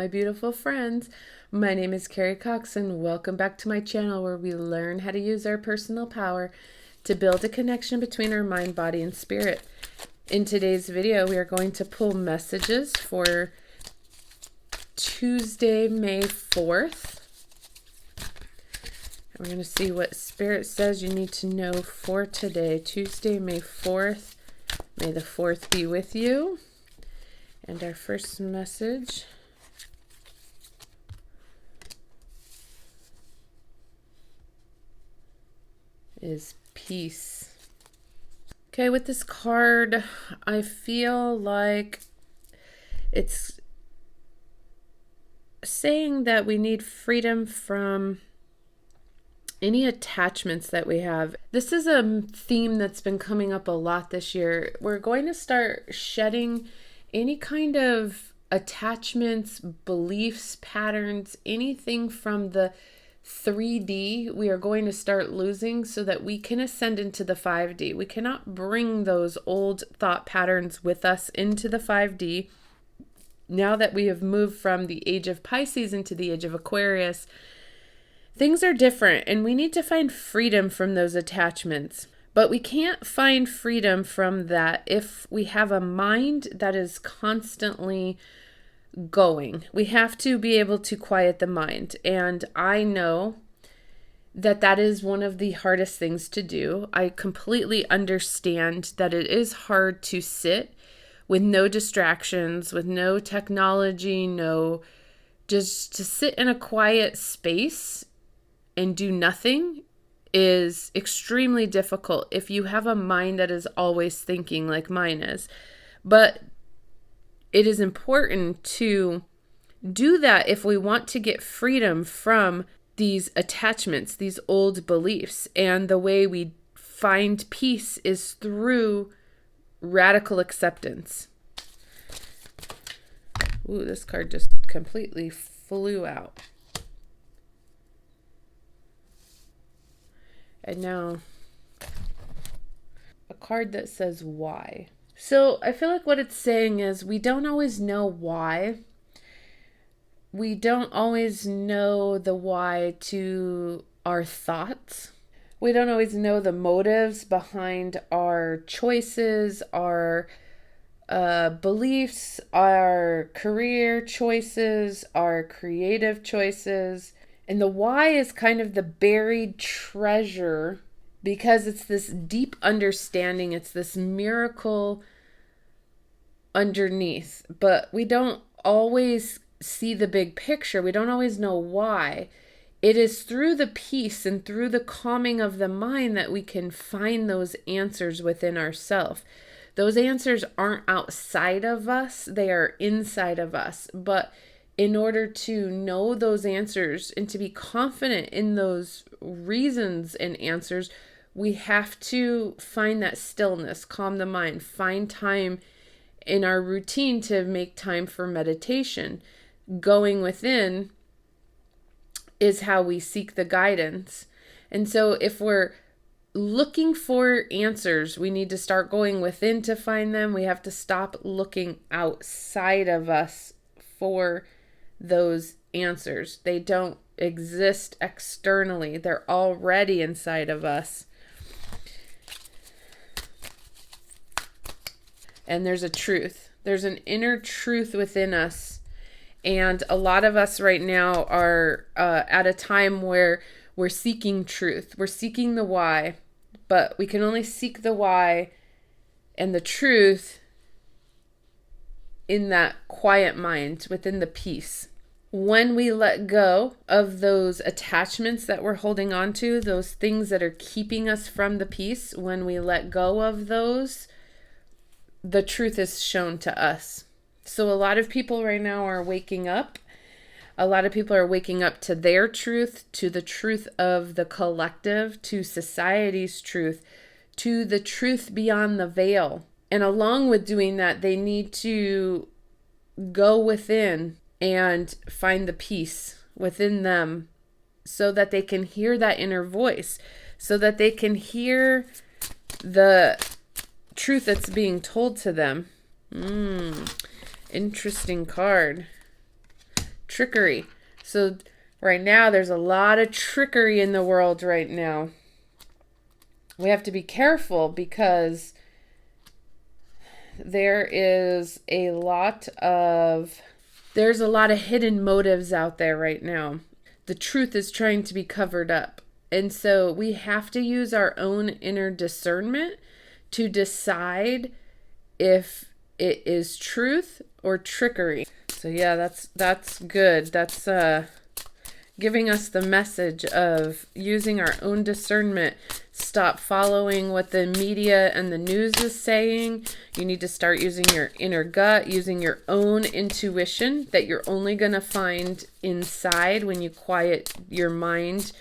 my beautiful friends. My name is Carrie Cox and welcome back to my channel where we learn how to use our personal power to build a connection between our mind, body, and spirit. In today's video, we are going to pull messages for Tuesday, May 4th. We're going to see what Spirit says you need to know for today, Tuesday, May 4th. May the 4th be with you. And our first message is peace. Okay, with this card, I feel like it's saying that we need freedom from any attachments that we have. This is a theme that's been coming up a lot this year. We're going to start shedding any kind of attachments, beliefs, patterns, anything from the 3D we are going to start losing so that we can ascend into the 5D. We cannot bring those old thought patterns with us into the 5D. Now that we have moved from the age of Pisces into the age of Aquarius, things are different and we need to find freedom from those attachments. But we can't find freedom from that if we have a mind that is constantly going. We have to be able to quiet the mind. And I know that that is one of the hardest things to do. I completely understand that it is hard to sit with no distractions, with no technology, just to sit in a quiet space and do nothing is extremely difficult if you have a mind that is always thinking like mine is. But it is important to do that if we want to get freedom from these attachments, these old beliefs. And the way we find peace is through radical acceptance. Ooh, this card just completely flew out. And now a card that says why. So I feel like what it's saying is we don't always know why. We don't always know the why to our thoughts. We don't always know the motives behind our choices, our beliefs, our career choices, our creative choices. And the why is kind of the buried treasure because it's this deep understanding. It's this miracle underneath. But we don't always see the big picture. We don't always know why. It is through the peace and through the calming of the mind that we can find those answers within ourselves. Those answers aren't outside of us. They are inside of us. But in order to know those answers and to be confident in those reasons and answers, we have to find that stillness, calm the mind, find time in our routine to make time for meditation. Going within is how we seek the guidance. And so if we're looking for answers, we need to start going within to find them. We have to stop looking outside of us for those answers. They don't exist externally. They're already inside of us. And there's a truth. There's an inner truth within us. And a lot of us right now are at a time where we're seeking truth. We're seeking the why. But we can only seek the why and the truth in that quiet mind, within the peace. When we let go of those attachments that we're holding on to, those things that are keeping us from the peace, when we let go of those, the truth is shown to us. So a lot of people right now are waking up. A lot of people are waking up to their truth, to the truth of the collective, to society's truth, to the truth beyond the veil. And along with doing that, they need to go within and find the peace within them so that they can hear that inner voice, so that they can hear the truth that's being told to them. Interesting card. trickery. So right now, there's a lot of trickery in the world right now. We have to be careful because there's a lot of hidden motives out there right now. The truth is trying to be covered up. And so we have to use our own inner discernment to decide if it is truth or trickery. So yeah, that's good. That's giving us the message of using our own discernment. Stop following what the media and the news is saying. You need to start using your inner gut, using your own intuition that you're only going to find inside when you quiet your mind.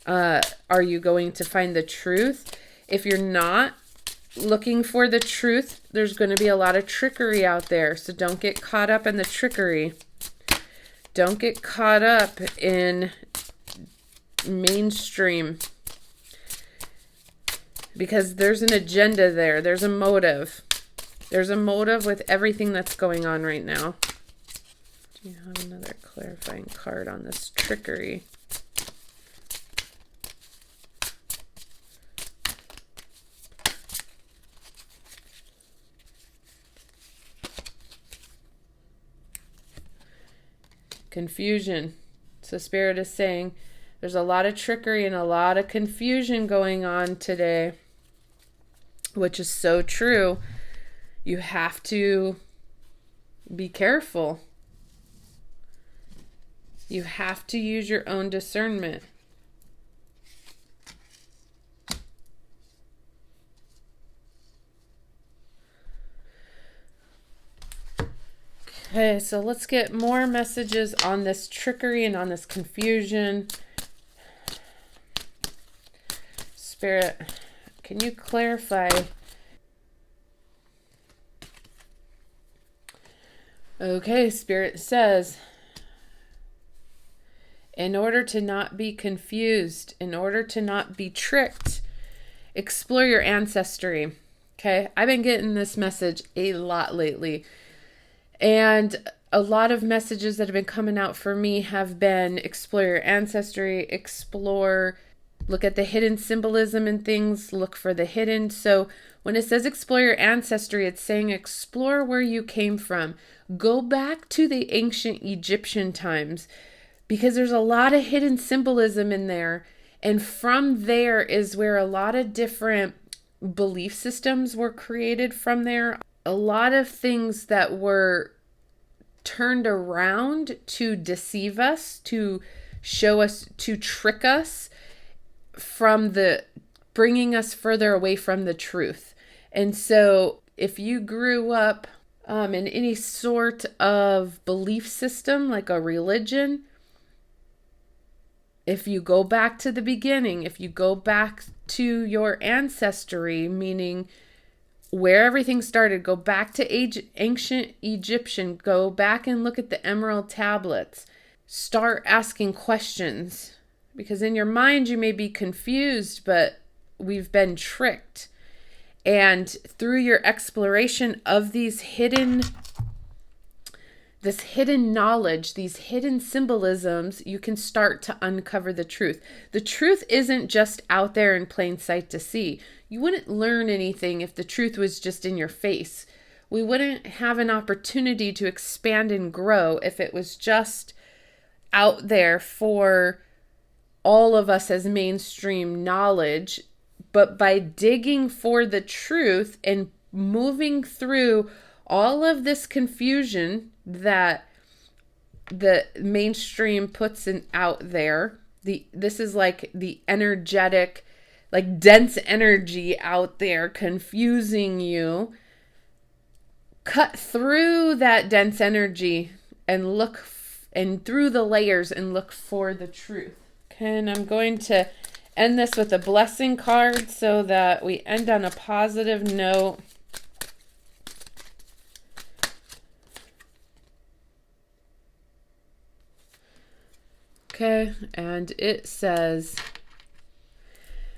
Are you going to find the truth? If you're not looking for the truth, there's going to be a lot of trickery out there. So don't get caught up in the trickery. Don't get caught up in mainstream, because there's an agenda there. There's a motive. There's a motive with everything that's going on right now. Do you have another clarifying card on this trickery? Confusion. So Spirit is saying there's a lot of trickery and a lot of confusion going on today, which is so true. You have to be careful. You have to use your own discernment. Okay, so let's get more messages on this trickery and on this confusion. Spirit, can you clarify? Okay, Spirit says, in order to not be confused, in order to not be tricked, explore your ancestry. Okay, I've been getting this message a lot lately. And a lot of messages that have been coming out for me have been explore your ancestry, look at the hidden symbolism in things, look for the hidden. So when it says explore your ancestry, it's saying explore where you came from. Go back to the ancient Egyptian times, because there's a lot of hidden symbolism in there. And from there is where a lot of different belief systems were created from there. A lot of things that were turned around to deceive us, to show us, to trick us from bringing us further away from the truth. And so if you grew up in any sort of belief system, like a religion, if you go back to the beginning, if you go back to your ancestry, meaning where everything started, go back to ancient Egyptian, go back and look at the emerald tablets. Start asking questions, because in your mind you may be confused, but we've been tricked. And through your exploration of this hidden knowledge, these hidden symbolisms, you can start to uncover the truth. The truth isn't just out there in plain sight to see. You wouldn't learn anything if the truth was just in your face. We wouldn't have an opportunity to expand and grow if it was just out there for all of us as mainstream knowledge. But by digging for the truth and moving through all of this confusion that the mainstream puts out there, this is like the energetic, like dense energy out there confusing you. Cut through that dense energy and look and through the layers and look for the truth. Okay, and I'm going to end this with a blessing card so that we end on a positive note. Okay, and it says,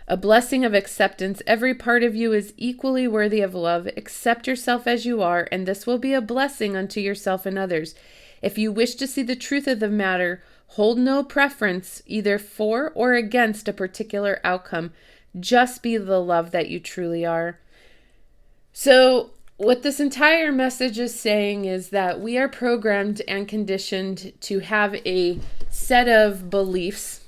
a blessing of acceptance. Every part of you is equally worthy of love. Accept yourself as you are, and this will be a blessing unto yourself and others. If you wish to see the truth of the matter, hold no preference either for or against a particular outcome. Just be the love that you truly are. So, what this entire message is saying is that we are programmed and conditioned to have a set of beliefs,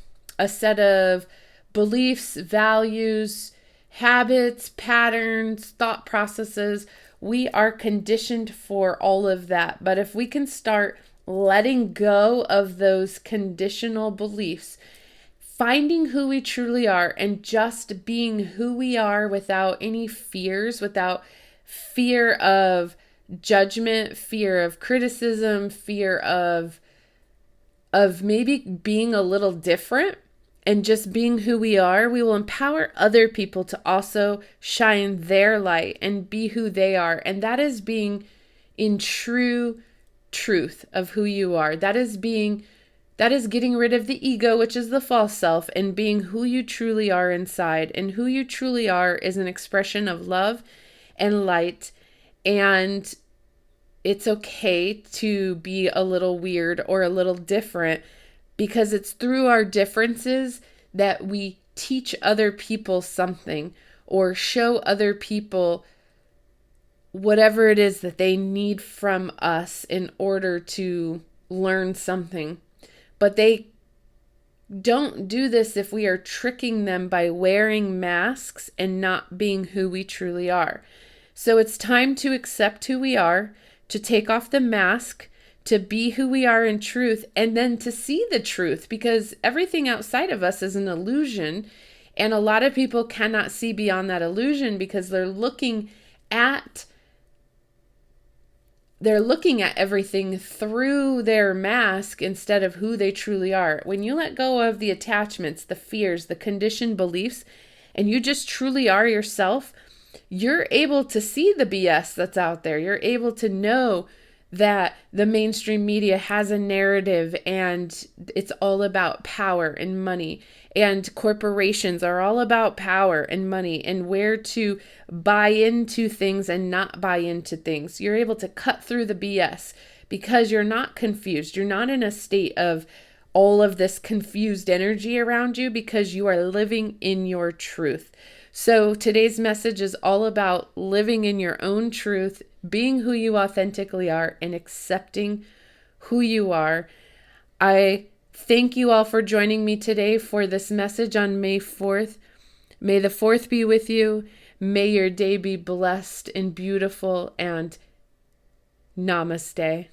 values, habits, patterns, thought processes. We are conditioned for all of that. But if we can start letting go of those conditional beliefs, finding who we truly are and just being who we are without any fears, without fear of judgment, fear of criticism, fear of maybe being a little different, and just being who we are, we will empower other people to also shine their light and be who they are. And that is being in true truth of who you are. That is getting rid of the ego, which is the false self, and being who you truly are inside. And who you truly are is an expression of love and light. And it's okay to be a little weird or a little different, because it's through our differences that we teach other people something or show other people whatever it is that they need from us in order to learn something. But they don't do this if we are tricking them by wearing masks and not being who we truly are. So it's time to accept who we are, to take off the mask, to be who we are in truth, and then to see the truth, because everything outside of us is an illusion. And a lot of people cannot see beyond that illusion because they're looking at everything through their mask instead of who they truly are. When you let go of the attachments, the fears, the conditioned beliefs, and you just truly are yourself, you're able to see the BS that's out there. You're able to know that the mainstream media has a narrative and it's all about power and money, and corporations are all about power and money and where to buy into things and not buy into things. You're able to cut through the BS because you're not confused. You're not in a state of all of this confused energy around you because you are living in your truth. So today's message is all about living in your own truth, being who you authentically are, and accepting who you are. I thank you all for joining me today for this message on May 4th. May the 4th be with you. May your day be blessed and beautiful, and namaste.